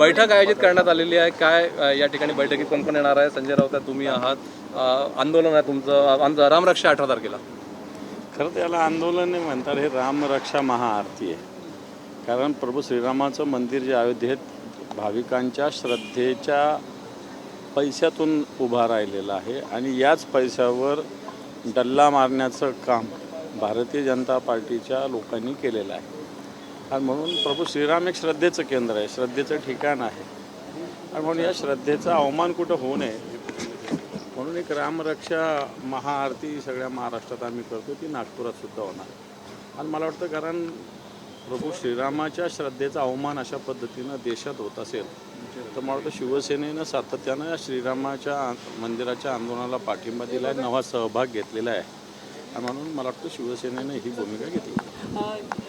बैठक आयोजित करण्यात आलेली आहे. काय या ठिकाणी बैठकीत कोण कोण येणार आहे? संजय राऊत तुम्ही आहात, आंदोलन आहे तुमचं, रामरक्षा 18 तारखेला. खरं त्याला आंदोलन नाही म्हणतात, हे रामरक्षा महाआरती आहे. कारण प्रभू श्रीरामाचं मंदिर जे अयोध्येत भाविकांच्या श्रद्धेच्या पैशातून उभा राहिलेलं आहे आणि याच पैशावर डल्ला मारण्याचं काम भारतीय जनता पार्टीच्या लोकांनी केलेलं आहे. आणि म्हणून प्रभू श्रीराम एक श्रद्धेचं केंद्र आहे, श्रद्धेचं ठिकाण आहे. आणि म्हणून या श्रद्धेचा अवमान कुठं होऊ नये म्हणून एक रामरक्षा महाआरती सगळ्या महाराष्ट्रात आम्ही करतो, ती नागपुरात सुद्धा होणार. आणि मला वाटतं कारण प्रभू श्रीरामाच्या श्रद्धेचा अवमान अशा पद्धतीनं देशात होत असेल तर मला वाटतं शिवसेनेनं सातत्यानं या श्रीरामाच्या मंदिराच्या आंदोलनाला पाठिंबा दिला आहे, नवा सहभाग घेतलेला आहे. आणि म्हणून मला वाटतं शिवसेनेनं ही भूमिका घेतली.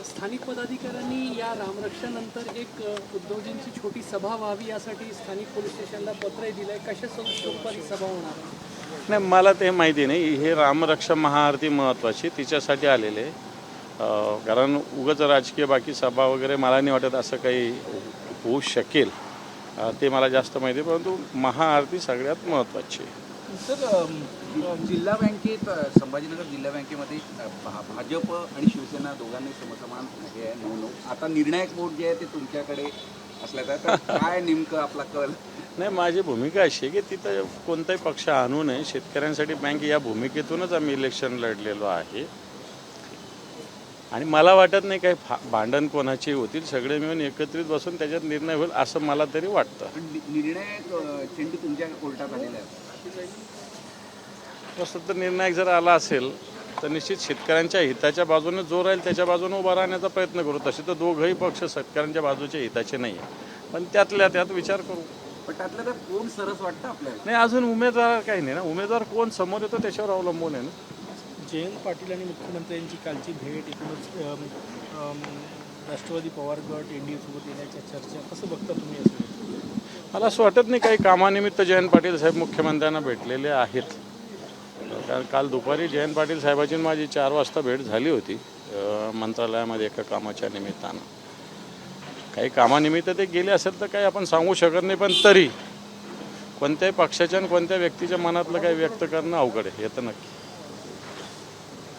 स्थानिक पदाधिकाऱ्यांनी या रामरक्षानंतर एक उद्धवजींची छोटी सभा व्हावी यासाठी स्थानिक पोलीस स्टेशनला पत्रही दिलं आहे. कशा स्वरूपाची सभा होणार आहे? नाही, मला ते माहिती नाही. हे रामरक्षा महाआरती महत्त्वाची तिच्यासाठी आलेले, कारण उगाच राजकीय बाकी सभा वगैरे मला नाही वाटत असं काही होऊ शकेल, ते मला जास्त माहिती आहे. परंतु महाआरती सगळ्यात महत्त्वाची आहे. सर, जिल्हा बँकेत संभाजीनगर जिल्हा बँकेमध्ये भाजप आणि शिवसेना दोघांनी समसमान हे आहे 9-9. आता निर्णायक वोट जे आहे ते तुमच्याकडे असल्याचा तर काय नेमकं आपला कल? नाही, माझी भूमिका अशी आहे की तिथं कोणताही पक्ष आणू नये, शेतकऱ्यांसाठी बँक या भूमिकेतूनच आम्ही इलेक्शन लढलेलो आहे. आणि मला वाटत नाही काही भांडण कोणाची होतील, सगळे मिळून एकत्रित बसून त्याच्यात निर्णय होईल असं मला तरी वाटतं. निर्णायक चेंडू तुमच्या कोर्टात आलेला आहे. तसं तर निर्णायक जर आला असेल तर निश्चित शेतकऱ्यांच्या हिताच्या बाजूने जो राहील त्याच्या बाजूने उभा राहण्याचा प्रयत्न करू. तसे तर दोघंही पक्ष शेतकऱ्यांच्या बाजूच्या हिताचे नाही आहे, पण त्यातल्या त्यात विचार करू. पण त्यातलं तर कोण सरस वाटतं आपल्याला? नाही, अजून उमेदवार काही नाही ना, उमेदवार कोण समोर येतो त्याच्यावर अवलंबून आहे ना. जयंत पाटील आणि मुख्यमंत्र्यांची कालची भेट, एकूणच राष्ट्रवादी पवार गट एनडीएसोबत येण्याच्या चर्चा, कसं बघता तुम्ही असं? मला असं वाटत नाही काही कामानिमित्त जयंत पाटील साहेब मुख्यमंत्र्यांना भेटलेले आहेत. कारण काल दुपारी जयंत पाटील साहेबांची माझी 4 वाजता भेट झाली होती मंत्रालयामध्ये एका कामाच्या निमित्तानं. काही कामानिमित्त ते गेले असेल तर काही आपण सांगू शकत नाही, पण तरी कोणत्याही पक्षाच्या आणि कोणत्या व्यक्तीच्या मनातलं काही व्यक्त करणं अवघड आहे, हे तर नक्की.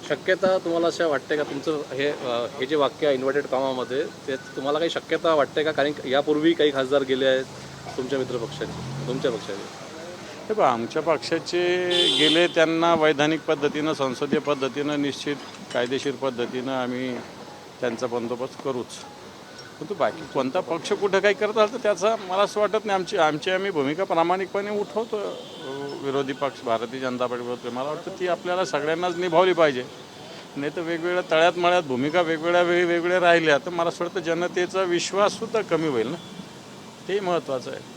शक्यता तुम्हाला अशा वाटते का तुमचं हे जे वाक्य आहे इन्व्हर्टेड कामामध्ये, ते तुम्हाला काही शक्यता वाटते का? कारण यापूर्वी काही खासदार गेले आहेत तुमच्या मित्रपक्षाचे, तुमच्या पक्षाचे. हे बघा, आमच्या पक्षाचे गेले, त्यांना वैधानिक पद्धतीनं संसदीय पद्धतीनं निश्चित कायदेशीर पद्धतीनं आम्ही त्यांचा बंदोबस्त करूच. परंतु बाकी कोणता पक्ष कुठं काही करत आलं तर त्याचा मला असं वाटत नाही. आमची भूमिका प्रामाणिकपणे उठवतो. विरोधी पक्ष भारतीय जनता पार्टी, मला वाटतं ती आपल्याला सगळ्यांनाच निभावली पाहिजे. नाही तर वेगवेगळ्या तळ्यात मळ्यात भूमिका वेगवेगळ्या वेळी वेगवेगळ्या राहिल्या तर मला असं वाटतं जनतेचा विश्वाससुद्धा कमी होईल ना, ते महत्त्वाचं आहे.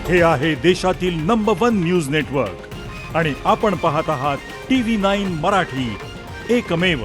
हे आहे देशातील नंबर 1 न्यूज नेटवर्क आणि आपण पाहत आहात TV9 मराठी, एकमेव.